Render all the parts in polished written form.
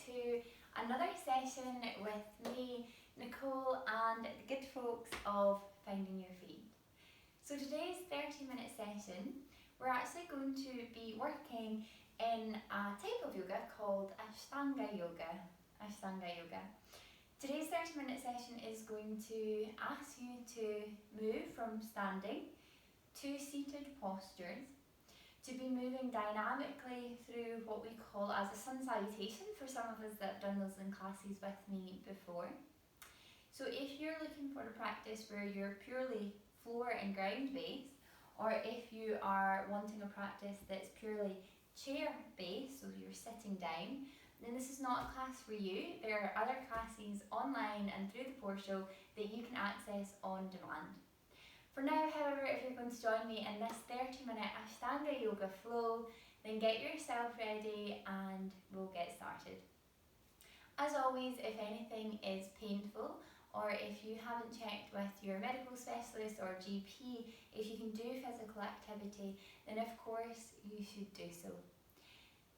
to another session with me, Nicole, and the good folks of Finding Your Feet. So today's 30-minute session, we're actually going to be working in a type of yoga called Ashtanga yoga. Today's 30-minute session is going to ask you to move from standing to seated postures, to be moving dynamically through what we call as a sun salutation for some of us that have done those in classes with me before. So if you're looking for a practice where you're purely floor and ground based, or if you are wanting a practice that's purely chair based, so you're sitting down, then this is not a class for you. There are other classes online and through the portal that you can access on demand. For now, however, if you're going to join me in this 30-minute Ashtanga yoga flow, then get yourself ready and we'll get started. As always, if anything is painful, or if you haven't checked with your medical specialist or GP if you can do physical activity, then of course you should do so.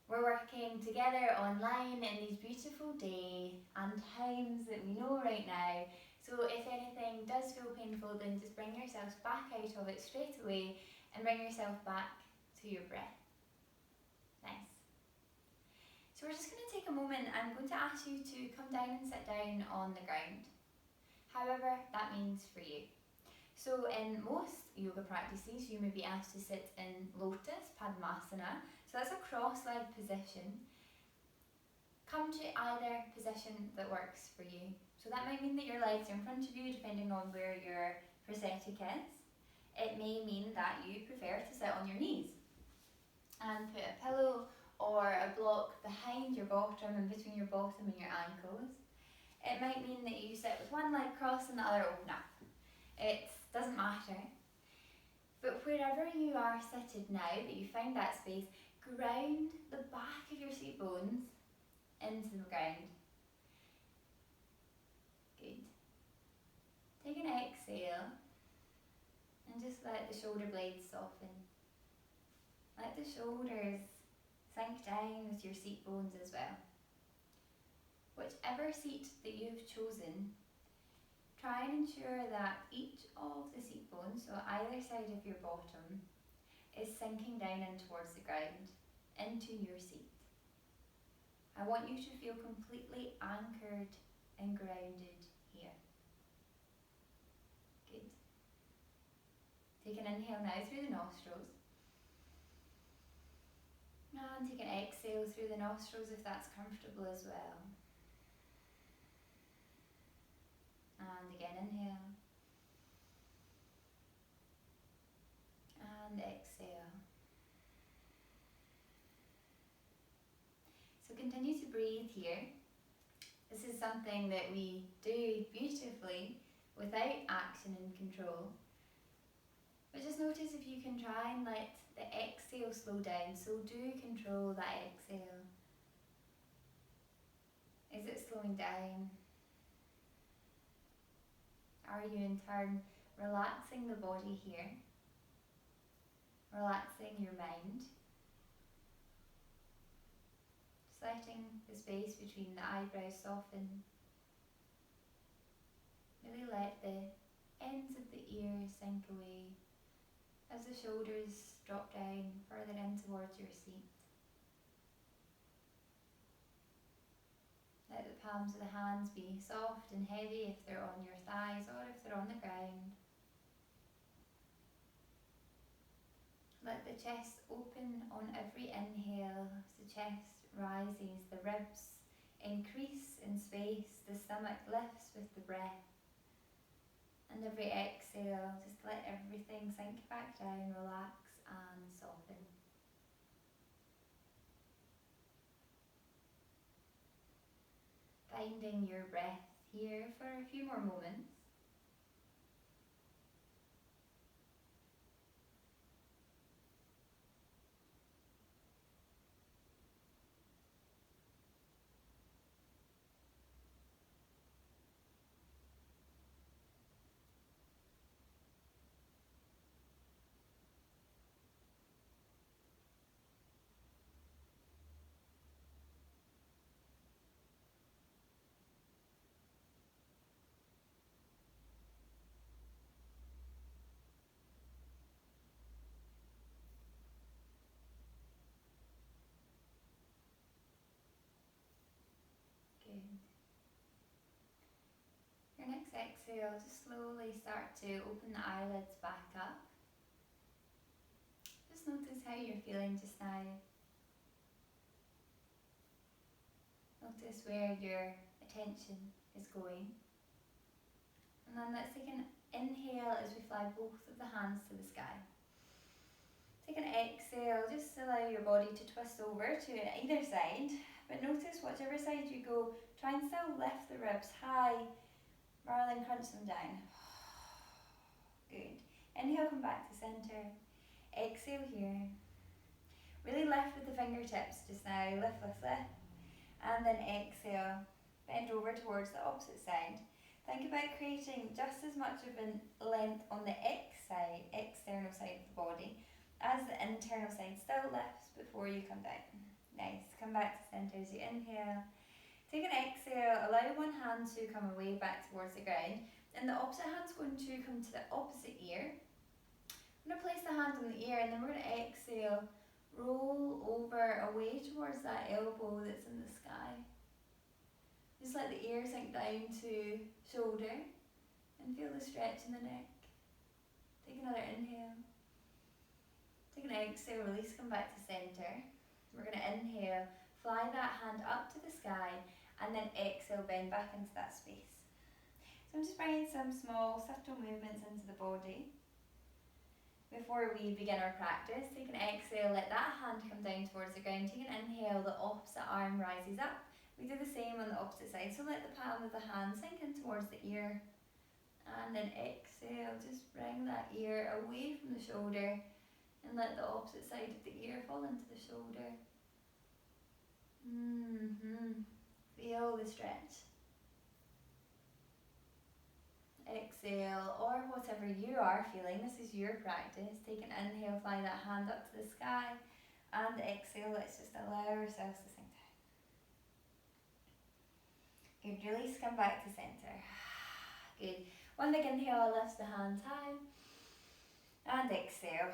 We're working together online in these beautiful days and times that we know right now. So if anything does feel painful, then just bring yourselves back out of it straight away and bring yourself back to your breath. Nice. So we're just going to take a moment. I'm going to ask you to come down and sit down on the ground. However that means for you. So in most yoga practices, you may be asked to sit in Lotus Padmasana. So that's a cross-legged position. Come to either position that works for you. So that might mean that your legs are in front of you, depending on where your prosthetic is. It may mean that you prefer to sit on your knees and put a pillow or a block behind your bottom and between your bottom and your ankles. It might mean that you sit with one leg crossed and the other open up. It doesn't matter. But wherever you are seated now, that you find that space, ground the back of your seat bones into the ground. Good. Take an exhale and just let the shoulder blades soften. Let the shoulders sink down with your seat bones as well. Whichever seat that you've chosen, try and ensure that each of the seat bones, so either side of your bottom, is sinking down in towards the ground, into your seat. I want you to feel completely anchored and grounded here. Good. Take an inhale now through the nostrils. And take an exhale through the nostrils if that's comfortable as well. And again, inhale. And exhale. So continue to breathe here. This is something that we do beautifully without action and control. But just notice if you can try and let the exhale slow down. So do control that exhale. Is it slowing down? Are you in turn relaxing the body here? Relaxing your mind? Just letting the space between the eyebrows soften. Really let the ends of the ears sink away as the shoulders drop down further in towards your seat. Let the palms of the hands be soft and heavy if they're on your thighs or if they're on the ground. Let the chest open on every inhale as the chest rises, the ribs increase in space, the stomach lifts with the breath. And every exhale, just let everything sink back down, relax and soften. Finding your breath here for a few more moments. next exhale, just slowly start to open the eyelids back up. Just notice how you're feeling just now. Notice where your attention is going. And then let's take an inhale as we fly both of the hands to the sky. Take an exhale, just allow your body to twist over to either side, but notice whichever side you go, try and still lift the ribs high rather than crunch them down. Good. Inhale, come back to centre. Exhale here. Really lift with the fingertips just now. Lift, lift, lift. And then exhale. Bend over towards the opposite side. Think about creating just as much of a length on the external side of the body, as the internal side still lifts before you come down. Nice. Come back to centre as you inhale. Take an exhale. Allow one hand to come away back towards the ground, and the opposite hand's going to come to the opposite ear. I'm going to place the hand on the ear, and then we're going to exhale. Roll over away towards that elbow that's in the sky. Just let the ear sink down to shoulder and feel the stretch in the neck. Take another inhale. Take an exhale, release, come back to centre. We're going to inhale, fly that hand up to the sky, and then exhale, bend back into that space. So I'm just bringing some small, subtle movements into the body. Before we begin our practice, take an exhale, let that hand come down towards the ground. Take an inhale, the opposite arm rises up. We do the same on the opposite side, so let the palm of the hand sink in towards the ear. And then exhale, just bring that ear away from the shoulder and let the opposite side of the ear fall into the shoulder. Feel the stretch. Exhale, or whatever you are feeling, this is your practice. Take an inhale, fly that hand up to the sky, and exhale, let's just allow ourselves to sink down. Good, release, come back to centre. Good, one big inhale, lift the hands high, and exhale.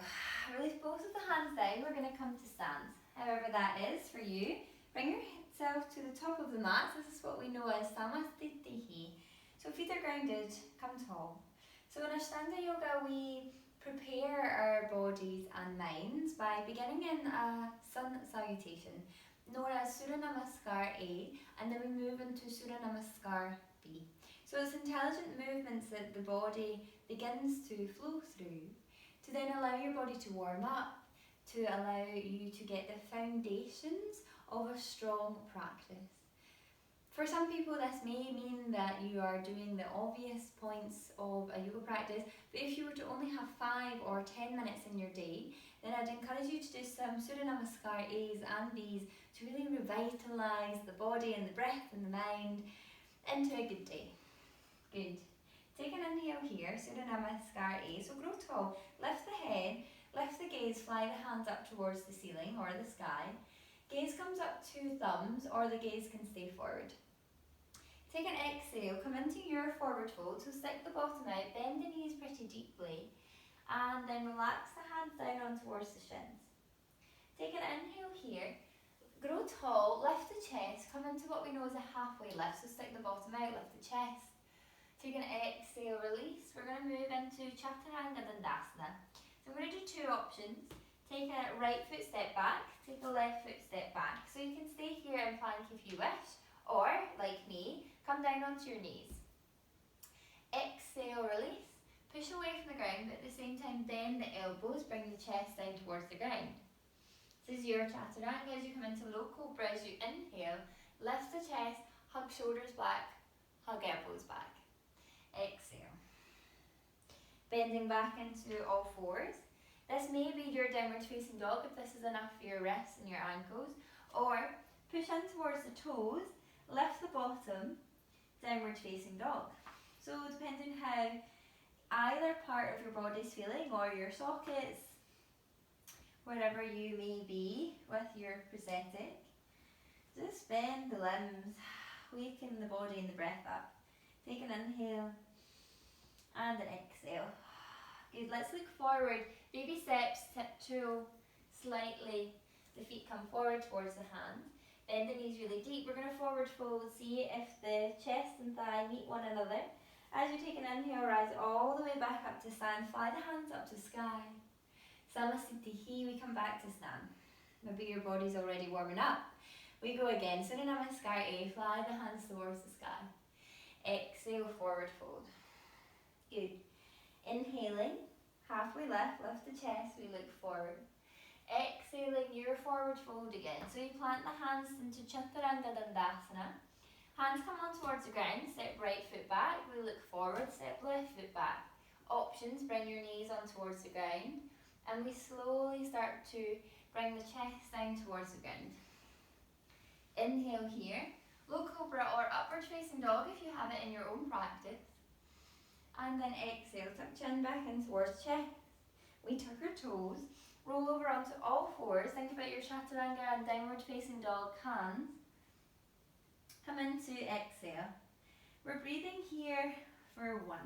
Release both of the hands down, we're going to come to stand. However that is for you, bring yourself to the top of the mat. This is what we know as Namaskar. So feet are grounded, come tall. So in Ashtanga Yoga, we prepare our bodies and minds by beginning in a sun salutation, known as Surya Namaskar A, and then we move into Surya Namaskar B. So it's intelligent movements that the body begins to flow through, to then allow your body to warm up, to allow you to get the foundations of a strong practice. For some people this may mean that you are doing the obvious points of a yoga practice, but if you were to only have 5 or 10 minutes in your day, then I'd encourage you to do some Surya Namaskar A's and B's to really revitalise the body and the breath and the mind into a good day. Good. Take an inhale here, Surya Namaskar A. So grow tall, lift the head, lift the gaze, fly the hands up towards the ceiling or the sky. Gaze comes up to thumbs, or the gaze can stay forward. Take an exhale, come into your forward fold, so stick the bottom out, bend the knees pretty deeply, and then relax the hands down on towards the shins. Take an inhale here, grow tall, lift the chest, come into what we know as a halfway lift, so stick the bottom out, lift the chest. Take an exhale, release. We're going to move into Chaturanga Dandasana. So I'm going to do 2 options. Take a right foot step back, take a left foot step back. So you can stay here in plank if you wish, or, like me, come down onto your knees. Exhale, release. Push away from the ground, but at the same time bend the elbows, bring the chest down towards the ground. This is your Chaturanga. As you come into low cobra, as you inhale, lift the chest, hug shoulders back, hug elbows back. Exhale. Bending back into all fours. This may be your downward facing dog if this is enough for your wrists and your ankles, or push in towards the toes, lift the bottom, downward facing dog. So depending how either part of your body is feeling, or your sockets, wherever you may be with your prosthetic, just bend the limbs, waken the body and the breath up. Take an inhale and an exhale. Good, let's look forward. Baby steps, tiptoe slightly. The feet come forward towards the hand. Bend the knees really deep. We're going to forward fold. See if the chest and thigh meet one another. As you take an inhale, rise all the way back up to stand. Fly the hands up to sky. Samasthiti, we come back to stand. Maybe your body's already warming up. We go again. Surya Namaskar A, fly the hands towards the sky. Exhale, forward fold. Good. Inhaling, halfway lift the chest, we look forward. Exhaling, your forward fold again. So you plant the hands into Chaturanga Dandasana. Hands come on towards the ground, step right foot back, we look forward, step left foot back. Options, bring your knees on towards the ground, and we slowly start to bring the chest down towards the ground. Inhale here, low cobra or upward facing dog if you have it in your own practice. And then exhale, tuck chin back in towards chest. We tuck our toes, roll over onto all fours, think about your Chaturanga and downward facing dog hands. Come into exhale. We're breathing here for 1.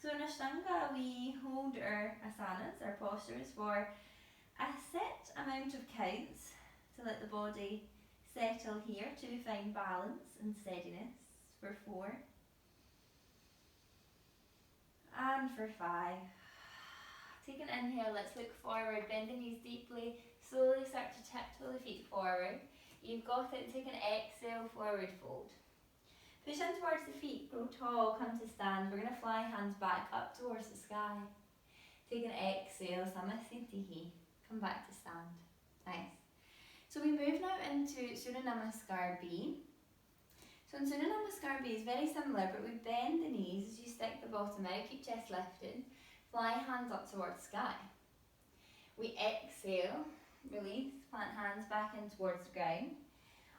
So in Ashtanga, we hold our asanas, our postures, for a set amount of counts to let the body settle here, to find balance and steadiness, for 4. And for 5. Take an inhale, let's look forward, bend the knees deeply, slowly start to tiptoe the feet forward. You've got it, take an exhale, forward fold. Push in towards the feet, grow tall, come to stand. We're going to fly hands back up towards the sky. Take an exhale, Samasthiti, come back to stand. Nice. So we move now into Surya Namaskar B. So in Surya Namaskar B is very similar, but we bend the knees as you stick the bottom out, keep chest lifted. Fly hands up towards sky. We exhale, release, plant hands back in towards the ground.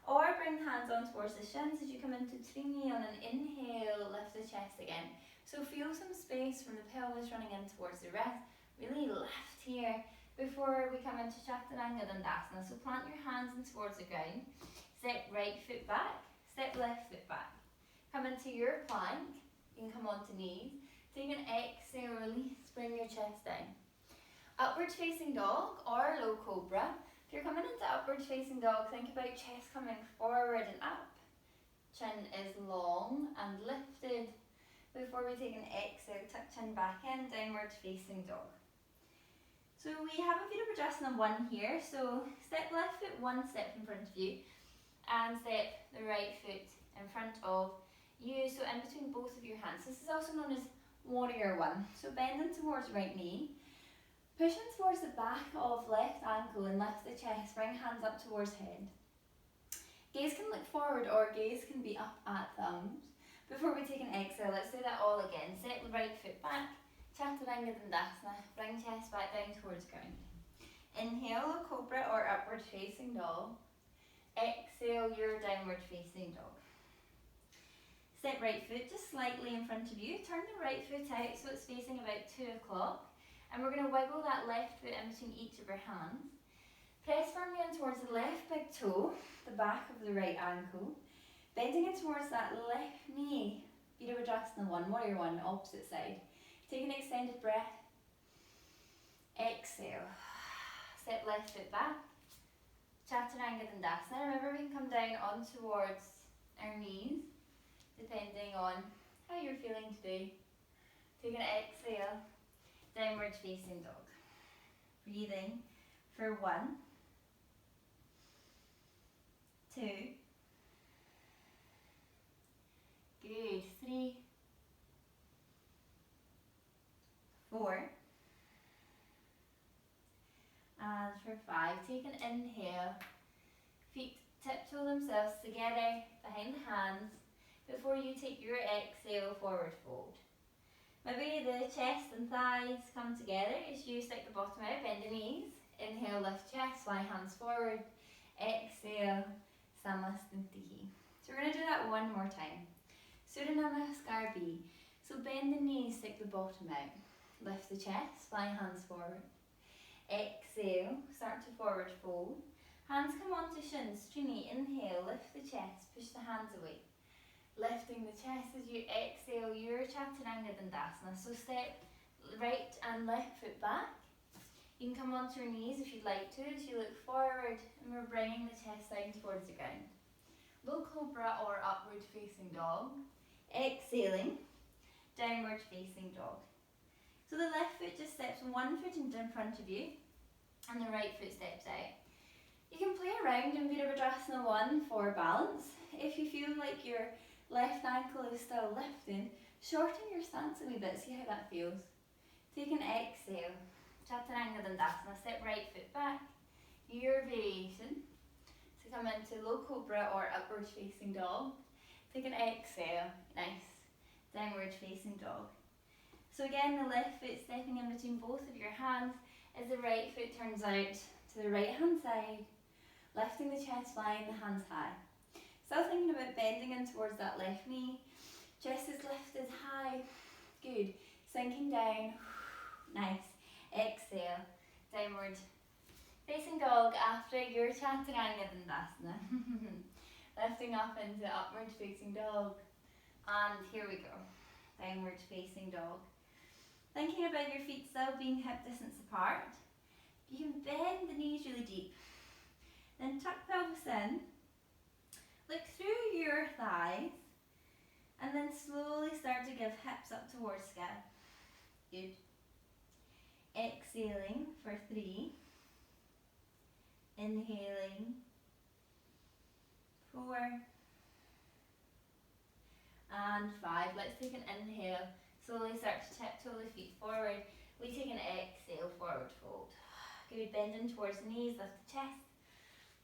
Or bring the hands on towards the shins as you come into Trini. On an inhale, lift the chest again. So feel some space from the pelvis running in towards the wrist. Really lift here before we come into Chaturanga Dandasana. So plant your hands in towards the ground. Step right foot back, step left foot back. Come into your plank. You can come onto knees. Take an exhale, release, bring your chest down. Upward facing dog or low cobra. If you're coming into upward facing dog, think about chest coming forward and up. Chin is long and lifted. Before we take an exhale, tuck chin back in, downward facing dog. So we have a Virabhadrasana 1 here. So step left foot 1 step in front of you and step the right foot in front of you. So in between both of your hands. This is also known as Warrior 1. So bending towards right knee. Pushing towards the back of left ankle and lift the chest, bring hands up towards head. Gaze can look forward or gaze can be up at thumbs. Before we take an exhale, let's do that all again. Step the right foot back, Chaturanga Dandasana, bring chest back down towards ground. Inhale, cobra or upward facing dog. Exhale, your downward facing dog. Step right foot just slightly in front of you, turn the right foot out so it's facing about 2 o'clock. And we're going to wiggle that left foot in between each of our hands. Press firmly in towards the left big toe, the back of the right ankle. Bending in towards that left knee. Virabhadrasana 1, Warrior 1, opposite side. Take an extended breath. Exhale. Step left foot back. Chaturanga Dandasana. Remember we can come down on towards our knees, depending on how you're feeling today. Take an exhale. Downward facing dog. Breathing for 1, 2, good, 3, 4, and for 5. Take an inhale. Feet tiptoe themselves together behind the hands before you take your exhale, forward fold. Maybe the chest and thighs come together as you stick the bottom out, bend the knees. Inhale, lift chest, fly hands forward. Exhale, Samasthiti. So we're going to do that one more time. Surya Namaskar B. So bend the knees, stick the bottom out. Lift the chest, fly hands forward. Exhale, start to forward fold. Hands come onto shins, Trini. Inhale, lift the chest, push the hands away. Lifting the chest as you exhale your Chaturanga Dandasana. So step right and left foot back. You can come onto your knees if you'd like to as you look forward, and we're bringing the chest down towards the ground. Low cobra or upward facing dog. Exhaling, downward facing dog. So the left foot just steps one foot in front of you and the right foot steps out. You can play around in Virabhadrasana 1 for balance. If you feel like your left ankle is still lifting, shorten your stance a wee bit, see how that feels. Take an exhale, Chaturanga Dandasana, step right foot back, your variation. So come into low cobra or upward facing dog. Take an exhale, nice, downward facing dog. So again, the left foot stepping in between both of your hands as the right foot turns out to the right hand side, lifting the chest, flying the hands high. Still thinking about bending in towards that left knee, chest is lifted high, good, sinking down, nice, exhale, downward facing dog after your Chaturanga Dandasana. Lifting up into upward facing dog, and here we go, downward facing dog. Thinking about your feet still being hip distance apart, you can bend the knees really deep, then tuck pelvis in, look through your thighs, and then slowly start to give hips up towards sky. Good. Exhaling for 3, inhaling, 4, and 5. Let's take an inhale. Slowly start to tiptoe the feet forward. We take an exhale, forward fold. Good, bending towards the knees, lift the chest.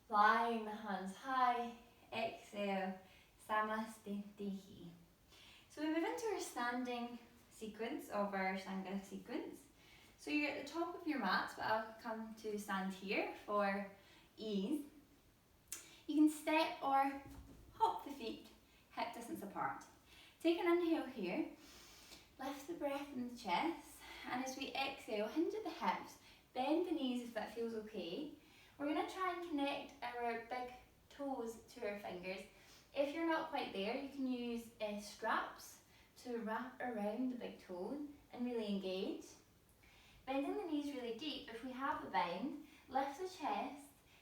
Flying the hands high. Exhale, Namaskar. So we move into our standing sequence of our Sangha sequence. So you're at the top of your mat, but I'll come to stand here for ease. You can step or hop the feet hip distance apart. Take an inhale here. Lift the breath in the chest, and as we exhale, hinge at the hips, bend the knees if that feels okay. We're going to try and connect our big toes to our fingers. If you're not quite there, you can use straps to wrap around the big toes and really engage. Bending the knees really deep, if we have a bind, lift the chest,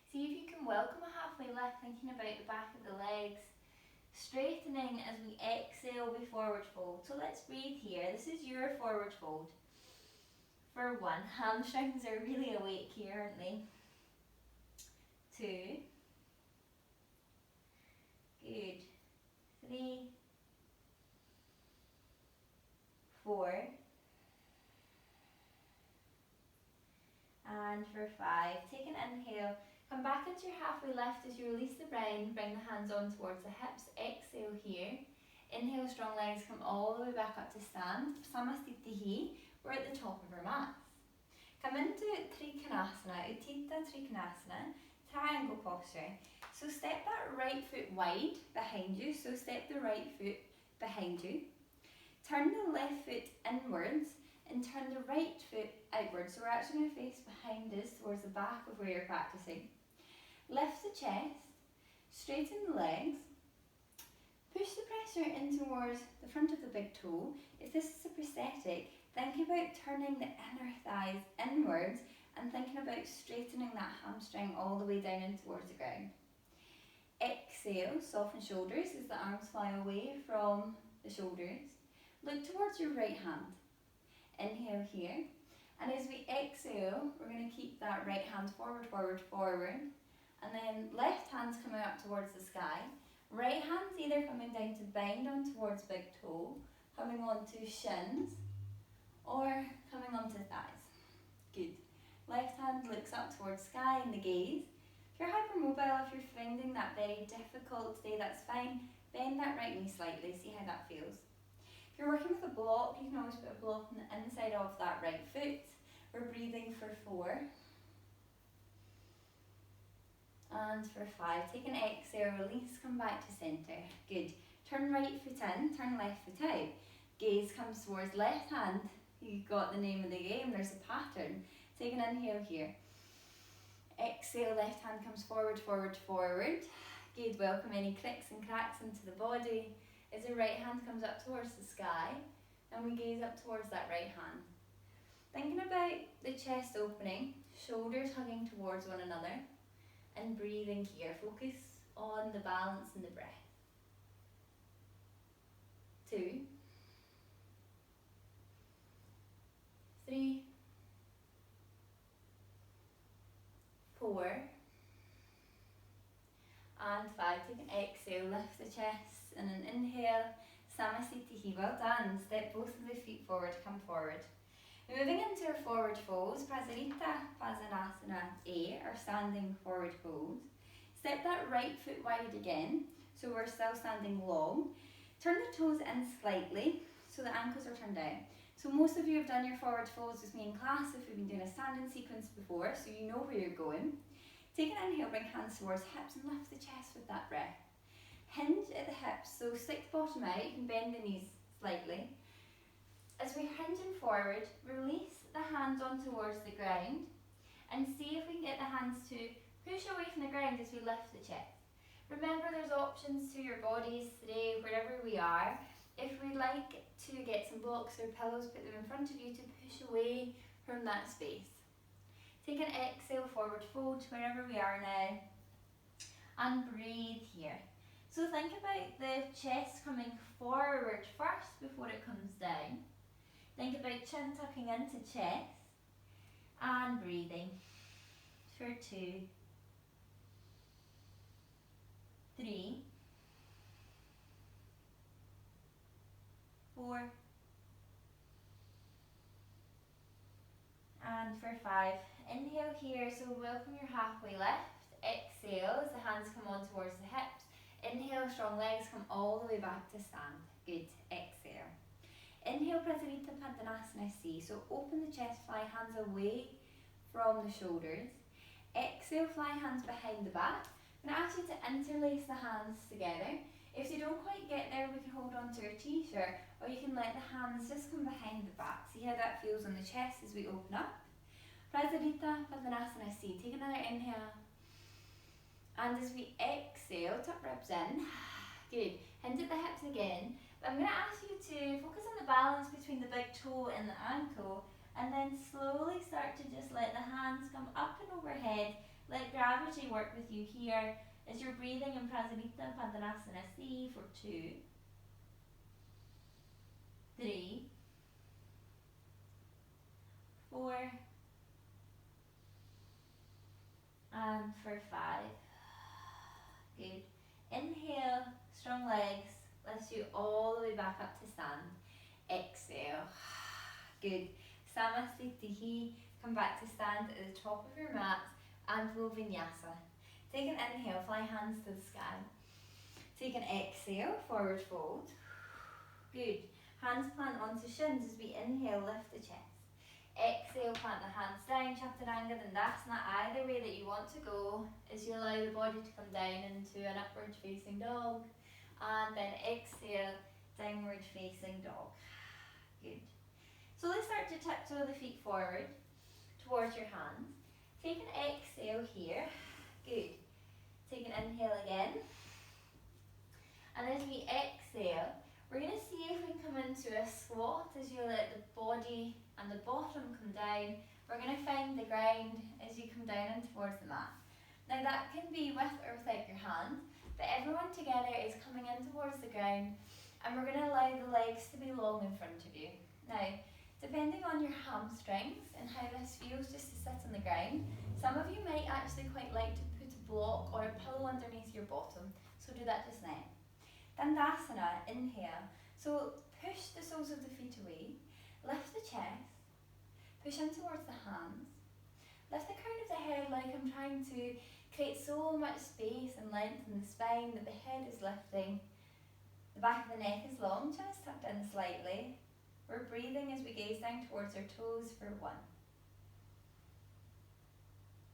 see if you can welcome a halfway lift, thinking about the back of the legs. Straightening as we exhale, we forward fold. So let's breathe here. This is your forward fold. For 1, hamstrings are really awake here, aren't they? 2. Good. 3. 4. And for 5. Take an inhale. Come back into your halfway lift as you release the brain, bring the hands on towards the hips, exhale here. Inhale, strong legs, come all the way back up to stand. Samastitihi, we're at the top of our mats. Come into Trikonasana, Uttita Trikonasana, triangle posture. So step that right foot wide behind you, so step the right foot behind you. Turn the left foot inwards and turn the right foot outwards. So we're actually going to face behind us towards the back of where you're practicing. Lift the chest, straighten the legs, push the pressure in towards the front of the big toe. If this is a prosthetic, think about turning the inner thighs inwards and thinking about straightening that hamstring all the way down in towards the ground. Exhale, soften shoulders as the arms fly away from the shoulders. Look towards your right hand. Inhale here. And as we exhale, we're going to keep that right hand forward, forward, forward. And then left hand's coming up towards the sky. Right hand's either coming down to bind on towards big toe, coming on to shins, or coming onto thighs. Good. Left hand looks up towards sky in the gaze. If you're hypermobile, if you're finding that very difficult today, that's fine. Bend that right knee slightly, see how that feels. If you're working with a block, you can always put a block on the inside of that right foot. We're breathing for 4. And for 5. Take an exhale, release, come back to centre. Good. Turn right foot in, turn left foot out. Gaze comes towards left hand. You got the name of the game, there's a pattern. Take an inhale here. Exhale, left hand comes forward, forward, forward. Good, welcome any clicks and cracks into the body. As the right hand comes up towards the sky, and we gaze up towards that right hand. Thinking about the chest opening, shoulders hugging towards one another, and breathing here. Focus on the balance and the breath. 2. 3, 4, and 5. Take an exhale, lift the chest, and an inhale, Samasthiti. Well done. Step both of the feet forward, come forward. Moving into our forward folds, Prasarita Padmasana A, our standing forward fold. Step that right foot wide again, so we're still standing long. Turn the toes in slightly, so the ankles are turned down. So most of you have done your forward folds with me in class if we've been doing a standing sequence before, so you know where you're going. Take an inhale, bring hands towards hips and lift the chest with that breath. Hinge at the hips, so stick the bottom out, you can bend the knees slightly. As we're hinging forward, release the hands on towards the ground and see if we can get the hands to push away from the ground as we lift the chest. Remember, there's options to your bodies today, wherever we are. If we'd like to get some blocks or pillows, put them in front of you to push away from that space. Take an exhale, forward fold, wherever we are now, and breathe here. So think about the chest coming forward first before it comes down. Think about chin tucking into chest and breathing for 2, 3, 4, and for 5. Inhale here, so welcome your halfway lift. Exhale as the hands come on towards the hips. Inhale, strong legs come all the way back to stand. Good, exhale. Inhale, Prasarita Padmasana C. So open the chest, fly hands away from the shoulders. Exhale, fly hands behind the back. I'm going to ask you to interlace the hands together. If you don't quite get there, we can hold on to our t-shirt, or you can let the hands just come behind the back. See how that feels on the chest as we open up. Prasarita Padmasana C. Take another inhale. And as we exhale, tuck ribs in. Good. Hinge at the hips again. But I'm going to ask you to focus on the balance between the big toe and the ankle, and then slowly start to just let the hands come up and overhead. Let gravity work with you here as you're breathing in Prasarita Padmasana C for 2, 3, 4, and for 5. Good. Inhale, strong legs, lifts you all the way back up to stand. Exhale. Good. Samasthiti. Come back to stand at the top of your mat and we'll Vinyasa. Take an inhale, fly hands to the sky. Take an exhale, forward fold. Good. Hands plant onto shins as we inhale, lift the chest. Exhale, plant the hands down, Chaturanga, Navasana, either way that you want to go, as you allow the body to come down into an upward facing dog, and then exhale, downward facing dog. Good. So let's start to tiptoe the feet forward towards your hands. Take an exhale here. Good. Take an inhale again. And as we exhale, we're going to see if we can come into a squat as you let the body and the bottom come down. We're going to find the ground as you come down and towards the mat. Now that can be with or without your hands, but everyone together is coming in towards the ground, and we're going to allow the legs to be long in front of you. Now, depending on your hamstrings and how this feels just to sit on the ground, some of you might actually quite like to put a block or a pillow underneath your bottom, so do that just now. Dandasana, inhale. So push the soles of the feet away, lift the chest, push in towards the hands, lift the crown of the head like I'm trying to create so much space and length in the spine that the head is lifting. The back of the neck is long, chin is tucked in slightly. We're breathing as we gaze down towards our toes for 1,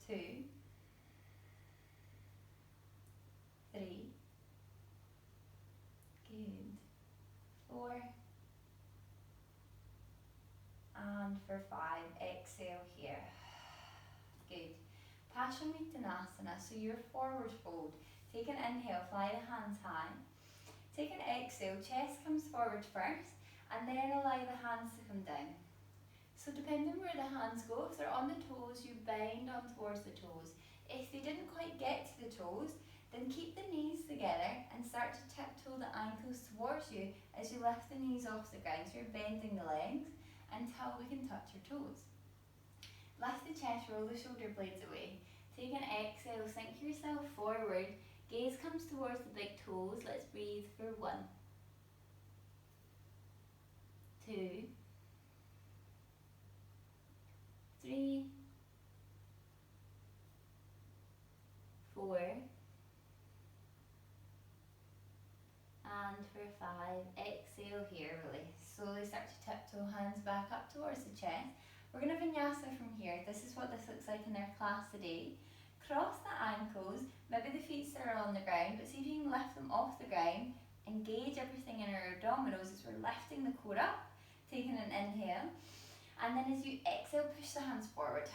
2, 3, good, 4, and for 5, exhale here. Good. Paschimottanasana, so your forward fold. Take an inhale, fly the hands high. Take an exhale, chest comes forward first, and then allow the hands to come down. So depending where the hands go, if they're on the toes, you bend on towards the toes. If they didn't quite get to the toes, then keep the knees together and start to tiptoe the ankles towards you as you lift the knees off the ground. So you're bending the legs until we can touch our toes. Lift the chest, roll the shoulder blades away. Take an exhale, sink yourself forward. Gaze comes towards the big toes. Let's breathe for 1, 2, 3, 4, and for 5. Exhale here, release. Slowly start to tiptoe, hands back up towards the chest. We're going to Vinyasa from here. This is what this looks like in our class today. Cross the ankles, maybe the feet still are on the ground, but see if you can lift them off the ground. Engage everything in our abdominals as we're lifting the core up, taking an inhale. And then as you exhale, push the hands forward.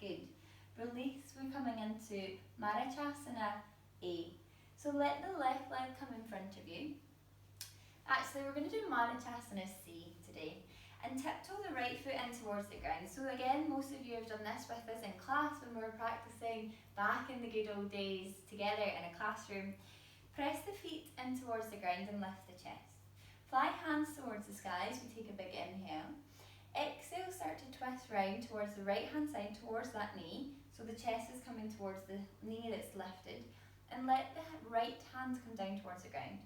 Good. Release, we're coming into Marachasana A. So let the left leg come in front of you. Actually, we're going to do Marachasana C today. And tiptoe the right foot in towards the ground. So again, most of you have done this with us in class when we were practicing back in the good old days together in a classroom. Press the feet in towards the ground and lift the chest. Fly hands towards the sky as we take a big inhale. Exhale, start to twist round towards the right hand side, towards that knee. So the chest is coming towards the knee that's lifted. And let the right hand come down towards the ground.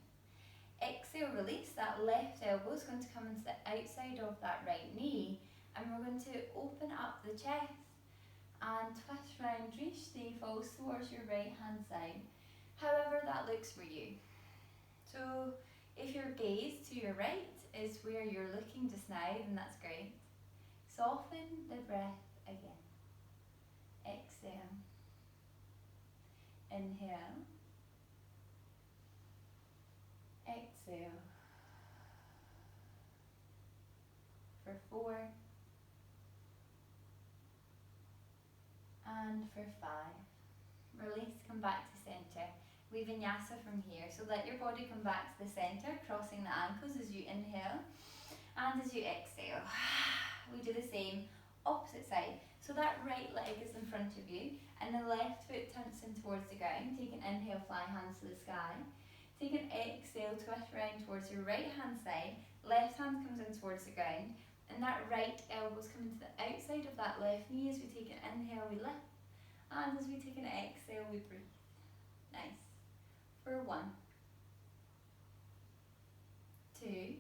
Exhale, release. That left elbow is going to come into the outside of that right knee, and we're going to open up the chest and twist round, reach the falls towards your right hand side, however that looks for you. So if your gaze to your right is where you're looking just now, then that's great. Soften the breath again. Exhale. Inhale. Exhale. For 4. And for 5. Release, come back to center. We Vinyasa from here. So let your body come back to the center, crossing the ankles as you inhale. And as you exhale, we do the same, opposite side. So that right leg is in front of you, and the left foot turns in towards the ground. Take an inhale, fly hands to the sky. Take an exhale, twist round towards your right hand side. Left hand comes in towards the ground. And that right elbow's coming to the outside of that left knee. As we take an inhale, we lift. And as we take an exhale, we breathe. Nice. For 1, 2.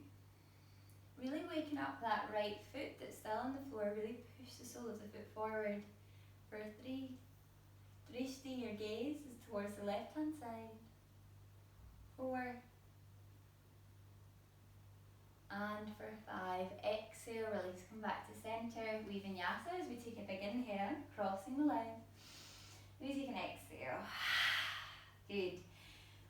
Really waking up that right foot that's still on the floor. Really push the sole of the foot forward. For 3. Drishti, your gaze is towards the left hand side. 4. And for 5. Exhale, release, come back to center. We Vinyasa as we take a big inhale, crossing the leg. We take an exhale. Good.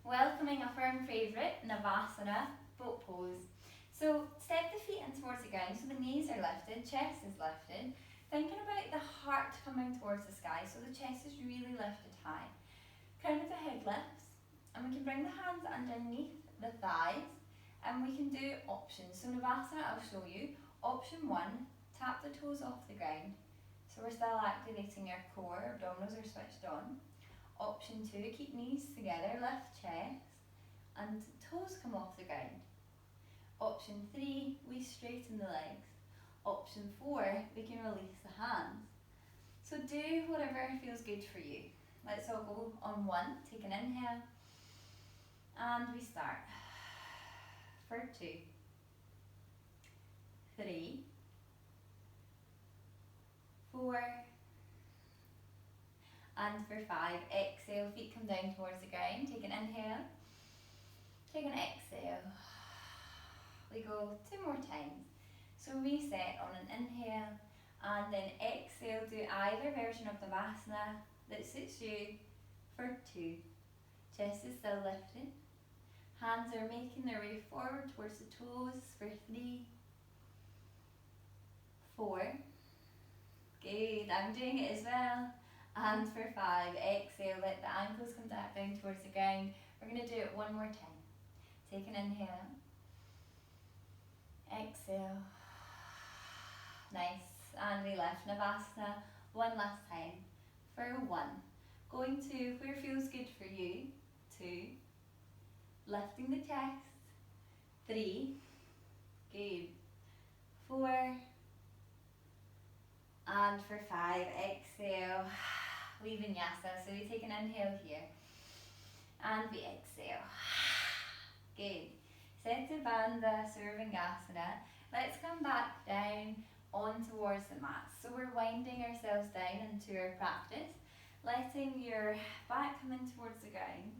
Welcoming a firm favourite, Navasana, boat pose. So step the feet in towards the ground, so the knees are lifted, chest is lifted. Thinking about the heart coming towards the sky, so the chest is really lifted high. Crown of the head lifts. And we can bring the hands underneath the thighs, and we can do options. So Navasana, I'll show you. Option 1, tap the toes off the ground. So we're still activating our core, abdominals are switched on. Option 2, keep knees together, lift chest, and toes come off the ground. Option 3, we straighten the legs. Option 4, we can release the hands. So do whatever feels good for you. Let's all go on 1, take an inhale. And we start. For 2, 3, 4, and for 5. Exhale, feet come down towards the ground. Take an inhale. Take an exhale. We go 2 more times. So reset on an inhale, and then exhale. Do either version of the Navasana that suits you. For 2. Chest is still lifted. Hands are making their way forward towards the toes. For 3, 4. Good, I'm doing it as well. And for 5, exhale, let the ankles come back down towards the ground. We're going to do it 1 more time. Take an inhale. Exhale. Nice. And we lift Navasana 1 last time. For 1. Going to where feels good for you. 2. Lifting the chest. 3. Good. 4. And for 5, exhale. We Vinyasa. So we take an inhale here. And we exhale. Good. Setu Bandha Survingasana. Let's come back down on towards the mat. So we're winding ourselves down into our practice, letting your back come in towards the ground.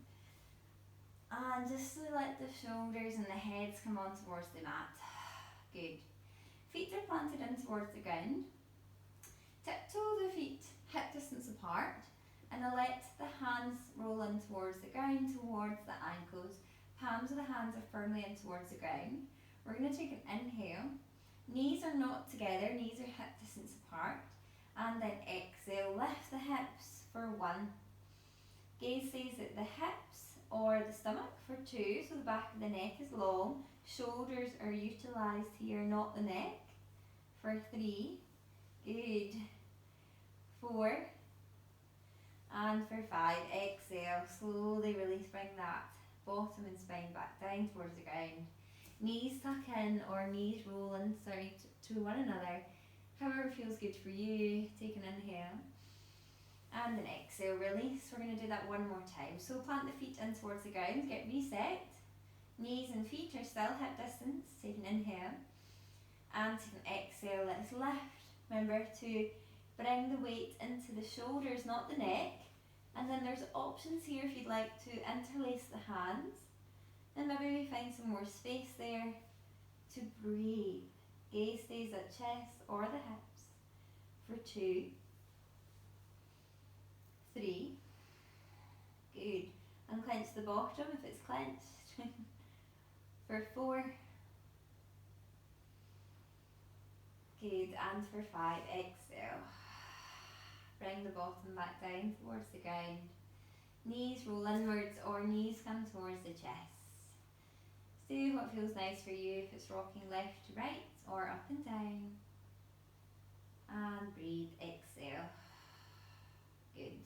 And just to let the shoulders and the heads come on towards the mat. Good. Feet are planted in towards the ground. Tiptoe the feet hip distance apart, and then let the hands roll in towards the ground, towards the ankles. Palms of the hands are firmly in towards the ground. We're going to take an inhale. Knees are not together, knees are hip distance apart. And then exhale, lift the hips for 1. Gaze stays at the hips or the stomach for 2, so the back of the neck is long. Shoulders are utilised here, not the neck, for 3. Good. 4. And for 5, exhale, slowly release, bring that bottom and spine back down towards the ground. Knees tuck in or knees roll inside to one another, however feels good for you. Take an inhale and an exhale, release. We're going to do that one more time. So plant the feet in towards the ground, get reset. Knees and feet are still hip distance. Take an inhale and take an exhale. Let's lift. Remember to bring the weight into the shoulders, not the neck. And then there's options here if you'd like to interlace the hands. And maybe we find some more space there to breathe. Gaze stays at chest or the hips for 2. 3. Good. Unclench the bottom if it's clenched. For 4. Good. And for 5, exhale. Bring the bottom back down towards the ground. Knees roll inwards or knees come towards the chest. Do what feels nice for you, if it's rocking left to right or up and down. And breathe, exhale. Good.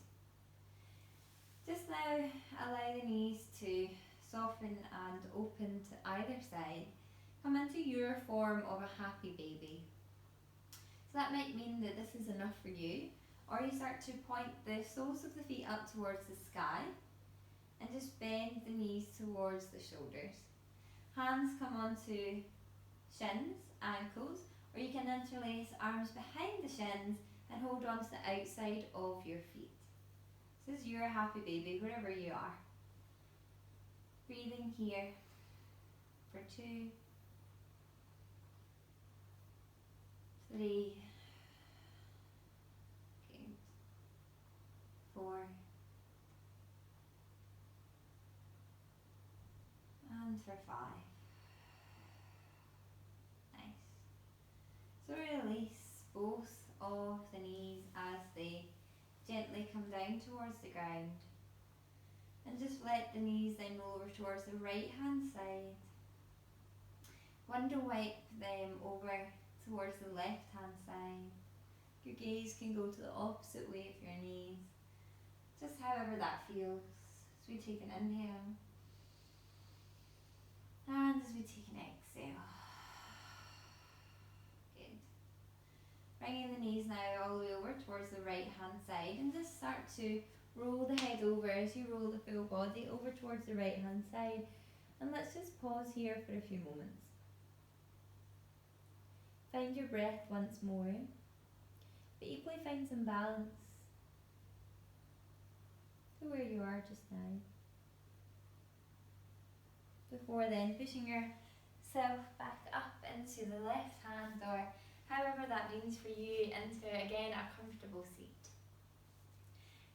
Just now allow the knees to soften and open to either side. Come into your form of a happy baby. So that might mean that this is enough for you, or you start to point the soles of the feet up towards the sky and just bend the knees towards the shoulders. Hands come onto shins, ankles, or you can interlace arms behind the shins and hold on to the outside of your feet. This is your happy baby, wherever you are. Breathing here for 2, 3, good, 4, and for 5. Nice. So release both of the knees as they gently come down towards the ground. And just let the knees then roll over towards the right hand side. Window wipe them over towards the left hand side. Your gaze can go to the opposite way of your knees. Just however that feels. As we take an inhale. And as we take an exhale. Good. Bringing the knees now all the way over towards the right hand side, and just start to roll the head over as you roll the full body over towards the right hand side. And let's just pause here for a few moments. Find your breath once more, but equally find some balance to where you are just now. Before then, pushing yourself back up into the left hand, or however that means for you, into again a comfortable seat.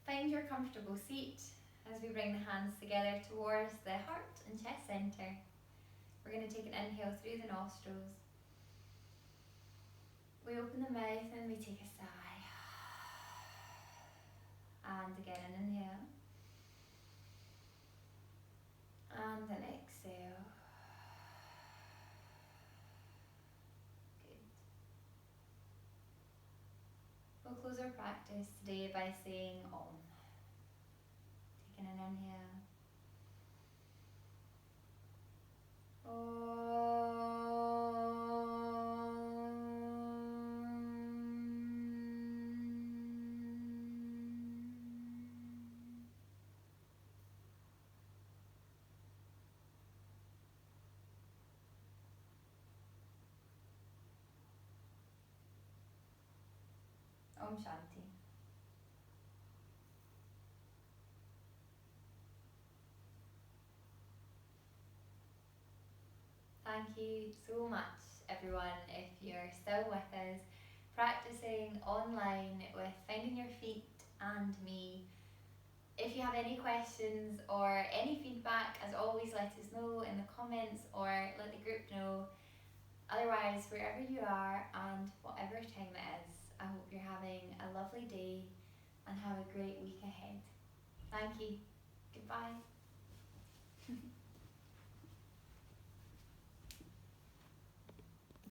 Find your comfortable seat as we bring the hands together towards the heart and chest center. We're going to take an inhale through the nostrils. We open the mouth and we take a sigh. And again an inhale. And an exhale. Good. We'll close our practice today by saying Om. Taking an inhale. Om. Om Shanti. Thank you so much, everyone, if you're still with us, practicing online with Finding Your Feet and me. If you have any questions or any feedback, as always, let us know in the comments or let the group know. Otherwise, wherever you are and whatever time it is, I hope you're having a lovely day and have a great week ahead. Thank you. Goodbye.